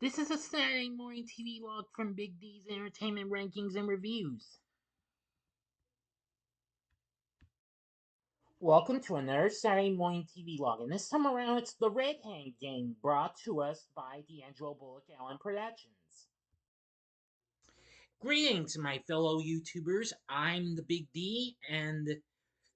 This is a Saturday Morning TVLog from Big D's Entertainment Rankings and Reviews. Welcome to another Saturday Morning TVLog, and this time around it's the Red Hand Gang, brought to us by D'Angelo Bullock Allen Productions. Greetings, my fellow YouTubers. I'm the Big D, and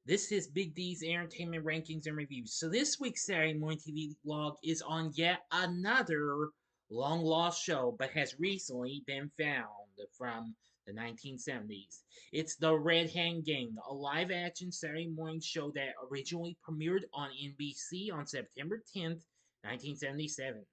this is Big D's Entertainment Rankings and Reviews. So this week's Saturday Morning TV Log is on yet another long-lost show, but has recently been found from the 1970s. It's The Red Hand Gang, a live-action Saturday morning show that originally premiered on NBC on September 10th, 1977.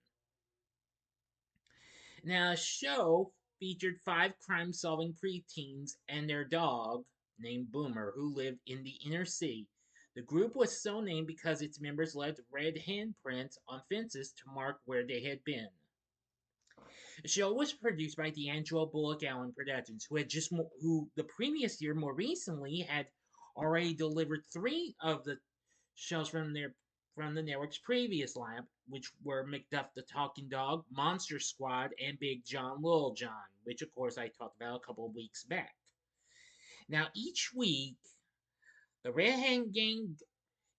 Now, the show featured five crime-solving preteens and their dog, named Boomer, who lived in the inner city. The group was so named because its members left red handprints on fences to mark where they had been. The show was produced by D'Angelo Bullock Allen Productions, who the previous year, more recently, had already delivered three of the shows from the network's previous lineup, which were McDuff the Talking Dog, Monster Squad, and Big John Little John, which of course I talked about a couple of weeks back. Now each week, the Red Hand Gang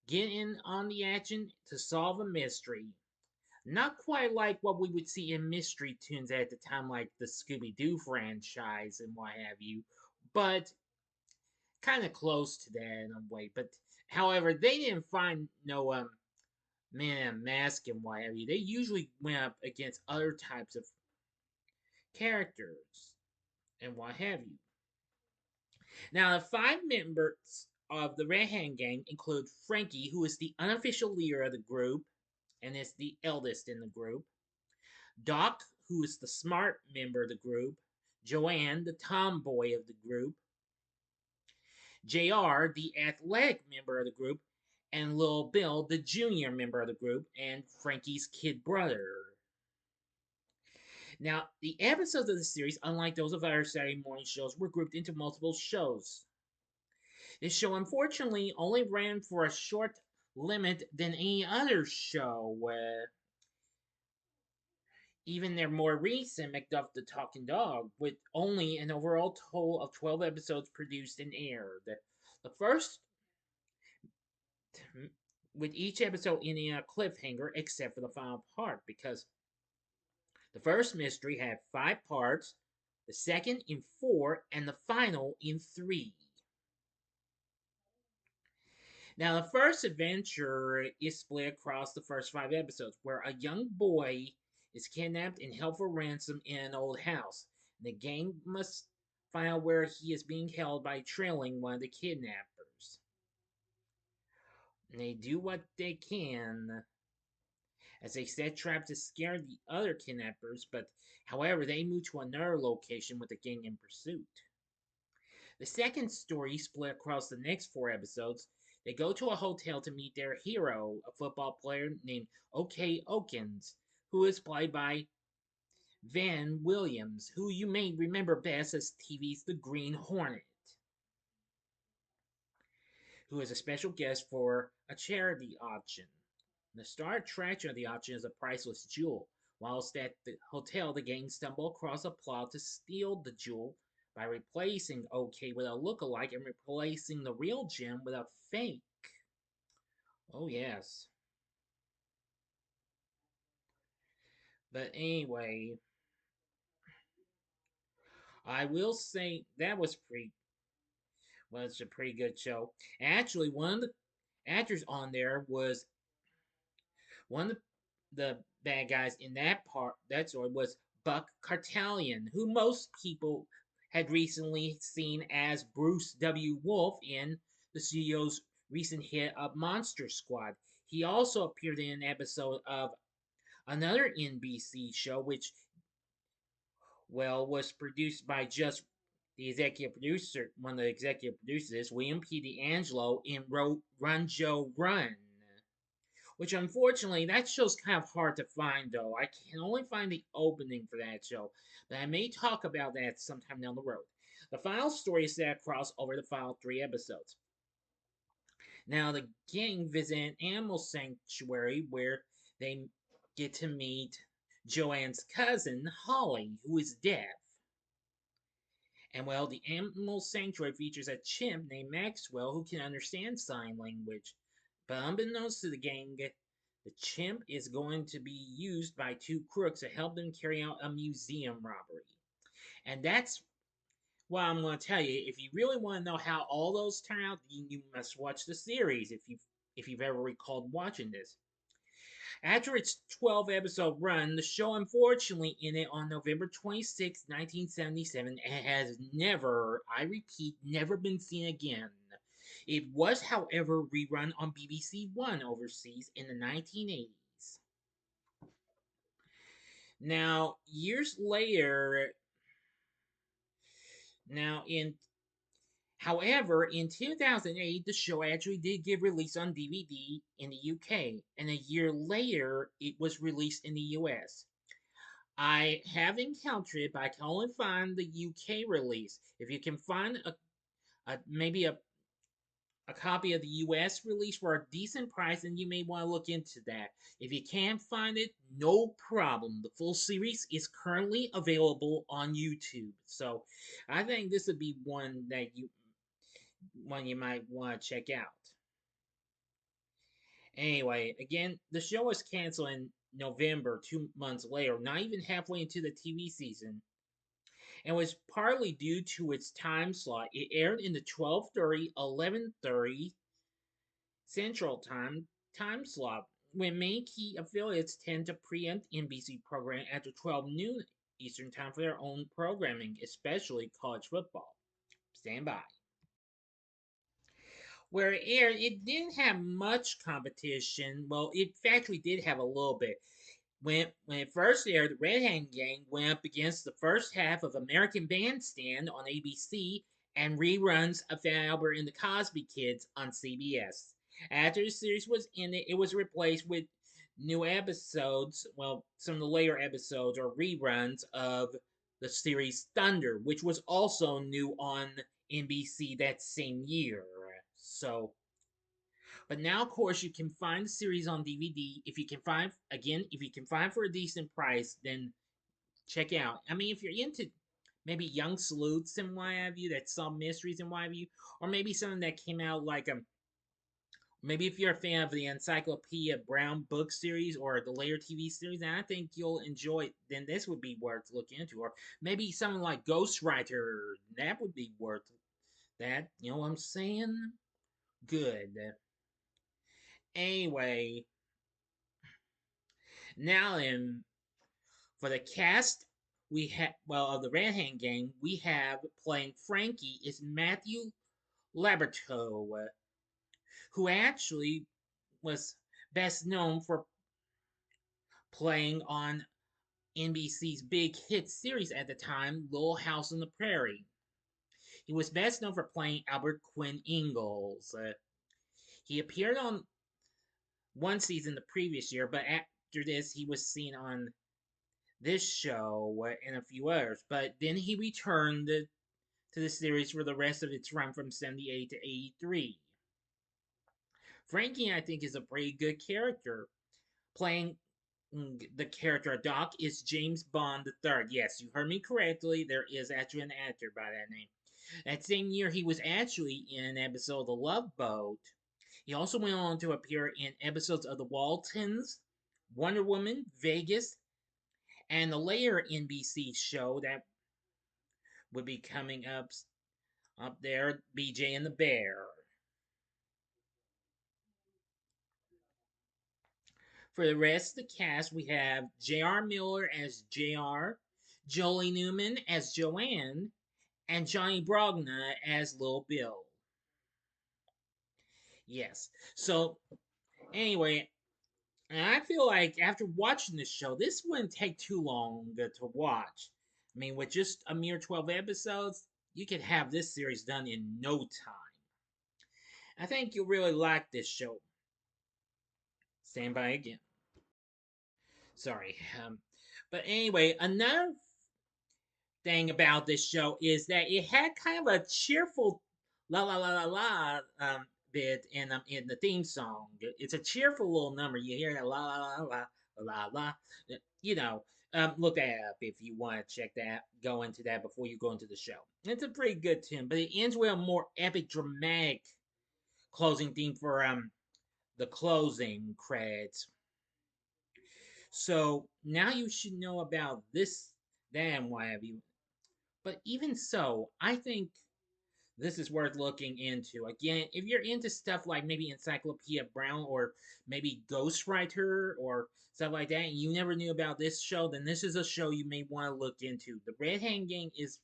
get in on the action to solve a mystery. Not quite like what we would see in Mystery Tunes at the time, like the Scooby-Doo franchise and what have you, but kind of close to that in a way. But however, they didn't find no man in a mask and what have you. They usually went up against other types of characters and what have you. Now, the five members of the Red Hand Gang include Frankie, who is the unofficial leader of the group and is the eldest in the group, Doc, who is the smart member of the group, Joanne, the tomboy of the group, JR, the athletic member of the group, and Lil Bill, the junior member of the group, and Frankie's kid brother. Now, the episodes of the series, unlike those of other Saturday morning shows, were grouped into multiple shows. This show, unfortunately, only ran for a short limit than any other show. Even their more recent McDuff the Talking Dog, with only an overall total of 12 episodes produced and aired. The first, with each episode ending a cliffhanger except for the final part, because the first mystery had 5 parts, the second in 4, and the final in 3. Now, the first adventure is split across the first 5 episodes, where a young boy is kidnapped and held for ransom in an old house. And the gang must find out where he is being held by trailing one of the kidnappers. And they do what they can as they set traps to scare the other kidnappers, but however, they move to another location with the gang in pursuit. The second story, split across the next 4 episodes, they go to a hotel to meet their hero, a football player named O.K. Okins, who is played by Van Williams, who you may remember best as TV's The Green Hornet, who is a special guest for a charity auction. The star attraction of the auction is a priceless jewel. Whilst at the hotel, the gang stumble across a plot to steal the jewel by replacing OK with a look-alike and replacing the real gem with a fake. Oh, yes. But anyway, I will say that was a pretty good show. Actually, one of the actors on there was one of the bad guys in that story was Buck Cartalian, who most people had recently seen as Bruce W. Wolf in the studio's recent hit of Monster Squad. He also appeared in an episode of another NBC show, which, well, was produced by just the executive producer. One of the executive producers, William P. D'Angelo, in Run Joe Run. Which, unfortunately, that show's kind of hard to find, though. I can only find the opening for that show, but I may talk about that sometime down the road. The final story is set across over the final 3 episodes. Now, the gang visit an animal sanctuary where they get to meet Joanne's cousin, Holly, who is deaf. And well, the animal sanctuary features a chimp named Maxwell who can understand sign language. But unbeknownst to the gang, the chimp is going to be used by two crooks to help them carry out a museum robbery. And that's what I'm going to tell you. If you really want to know how all those turn out, you must watch the series if you've ever recalled watching this. After its 12 episode run, the show unfortunately ended on November 26, 1977, and has never, I repeat, never been seen again. It was, however, rerun on BBC One overseas in the 1980s. Now, years later, now in However, in 2008, the show actually did get released on DVD in the UK, and a year later, it was released in the US. I have encountered it, but I can only find the UK release. If you can find maybe a copy of the US release for a decent price, then you may want to look into that. If you can't find it, no problem. The full series is currently available on YouTube. So I think this would be one you might want to check out. Anyway, again, the show was canceled in November, 2 months later, not even halfway into the TV season, and was partly due to its time slot. It aired in the 12:30, 11:30 Central time slot, when main key affiliates tend to preempt NBC programming after 12 noon Eastern Time for their own programming, especially college football. Stand by. Where it aired, it didn't have much competition. Well, it actually did have a little bit. When it first aired, the Red Hand Gang went up against the first half of American Bandstand on ABC and reruns of Fat Albert and the Cosby Kids on CBS. After the series was ended, it was replaced with new episodes. Well, some of the later episodes are reruns of the series Thunder, which was also new on NBC that same year. So, but now, of course, you can find the series on DVD. If you can find for a decent price, then check out. I mean, if you're into maybe young sleuths and what have you, that solve mysteries and what have you, or maybe something that came out like maybe if you're a fan of the Encyclopedia Brown book series or the later TV series, and I think you'll enjoy it, then this would be worth looking into. Or maybe something like Ghostwriter, that would be worth that. You know what I'm saying? Good. Anyway, now then, for the cast, we have, well, of the Red Hand Gang, we have playing Frankie is Matthew Laborto, who actually was best known for playing on NBC's big hit series at the time, Little House on the Prairie. He was best known for playing Albert Quinn Ingalls. He appeared on one season the previous year, but after this, he was seen on this show and a few others. But then he returned to the series for the rest of its run from 78 to 83. Frankie, I think, is a pretty good character. Playing the character Doc is James Bond III. Yes, you heard me correctly. There is actually an actor by that name. That same year, he was actually in an episode of The Love Boat. He also went on to appear in episodes of The Waltons, Wonder Woman, Vegas, and the later NBC show that would be coming up there, BJ and the Bear. For the rest of the cast, we have J.R. Miller as J.R., Jolie Newman as Joanne, and Johnny Brogna as Lil Bill. Yes. So, anyway, and I feel like after watching this show, this wouldn't take too long to watch. I mean, with just a mere 12 episodes, you could have this series done in no time. I think you'll really like this show. Stand by again. Sorry. But anyway, another thing about this show is that it had kind of a cheerful la la la la la bit in the theme song. It's a cheerful little number. You hear that la la la la La la. You know, look that up if you want to check that. Go into that before you go into the show. It's a pretty good tune, but it ends with a more epic, dramatic closing theme for the closing credits. So now you should know about this, that, and what have you. But even so, I think this is worth looking into. Again, if you're into stuff like maybe Encyclopedia Brown or maybe Ghostwriter or stuff like that, and you never knew about this show, then this is a show you may want to look into. The Red Hand Gang is,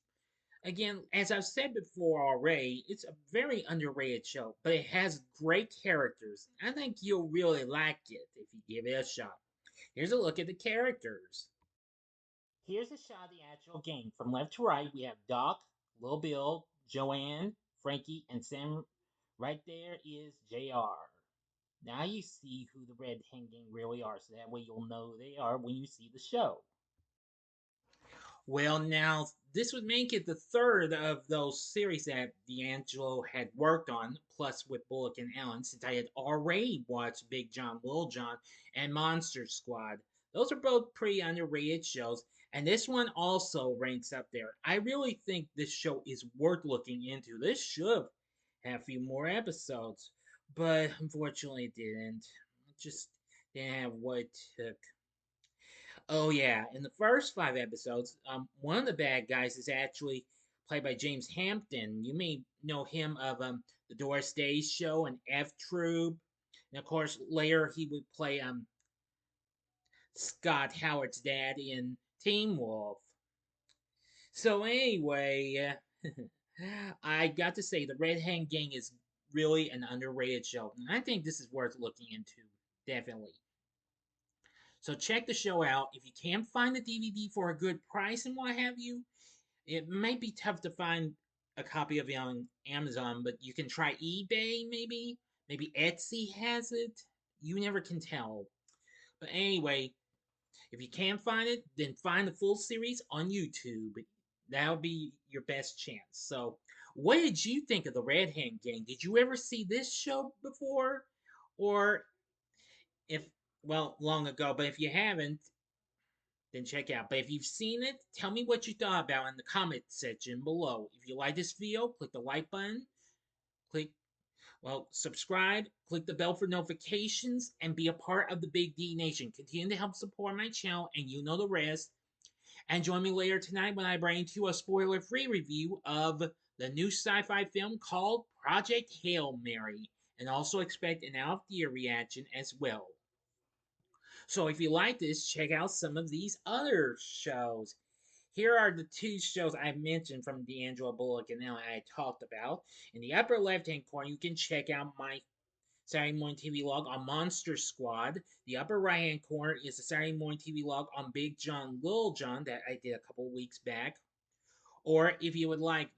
again, as I've said before already, it's a very underrated show, but it has great characters. I think you'll really like it if you give it a shot. Here's a look at the characters. Here's a shot of the actual game. From left to right, we have Doc, Lil Bill, Joanne, Frankie, and Sam. Right there is JR. Now you see who the Red Hen Gang really are, so that way you'll know who they are when you see the show. Well, now this would make it the third of those series that D'Angelo had worked on, plus with Bullock and Allen, since I had already watched Big John, Little John, and Monster Squad. Those are both pretty underrated shows, and this one also ranks up there. I really think this show is worth looking into. This should have a few more episodes, but unfortunately it didn't. It just didn't have what it took. Oh yeah, in the first 5 episodes, one of the bad guys is actually played by James Hampton. You may know him of the Doris Day Show and F Troop, and of course later he would play Scott Howard's dad in Teen Wolf. So anyway, I got to say the Red Hand Gang is really an underrated show, and I think this is worth looking into. Definitely. So check the show out. If you can't find the DVD for a good price and what have you, it might be tough to find a copy of it on Amazon, but you can try eBay maybe. Maybe Etsy has it. You never can tell. But anyway, if you can't find it, then find the full series on YouTube. That'll be your best chance. So, what did you think of the Red Hand Gang? Did you ever see this show before? Or if, well, long ago, but if you haven't, then check out. But if you've seen it, tell me what you thought about in the comment section below. If you like this video, click the like button, click, well, subscribe, click the bell for notifications, and be a part of the Big D Nation. Continue to help support my channel, and you know the rest. And join me later tonight when I bring to you a spoiler-free review of the new sci-fi film called Project Hail Mary, and also expect an out-of-theater reaction as well. So if you like this, check out some of these other shows. Here are the 2 shows I mentioned from D'Angelo Bullock and now I talked about. In the upper left-hand corner, you can check out my Saturday Morning TVLog on Monster Squad. The upper right-hand corner is the Saturday Morning TVLog on Big John, Little John that I did a couple weeks back. Or if you would like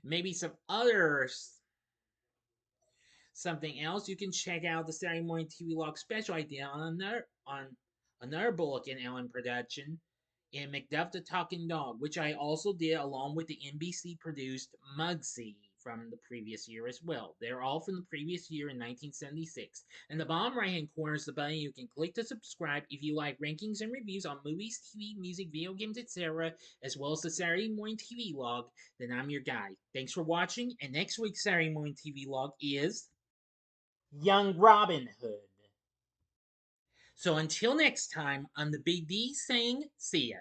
maybe some other something else, you can check out the Saturday Morning TVLog special I did on another Bullock and Allen production in Macduff the Talking Dog, which I also did along with the NBC produced Mugsy from the previous year as well. They're all from the previous year in 1976. And the bottom right hand corner is the button you can click to subscribe if you like rankings and reviews on movies, TV, music, video games, etc., as well as the Saturday Morning TV Log. Then I'm your guy. Thanks for watching, and next week's Saturday Morning TV Log is Young Robin Hood. So until next time, I'm the Big D saying see ya.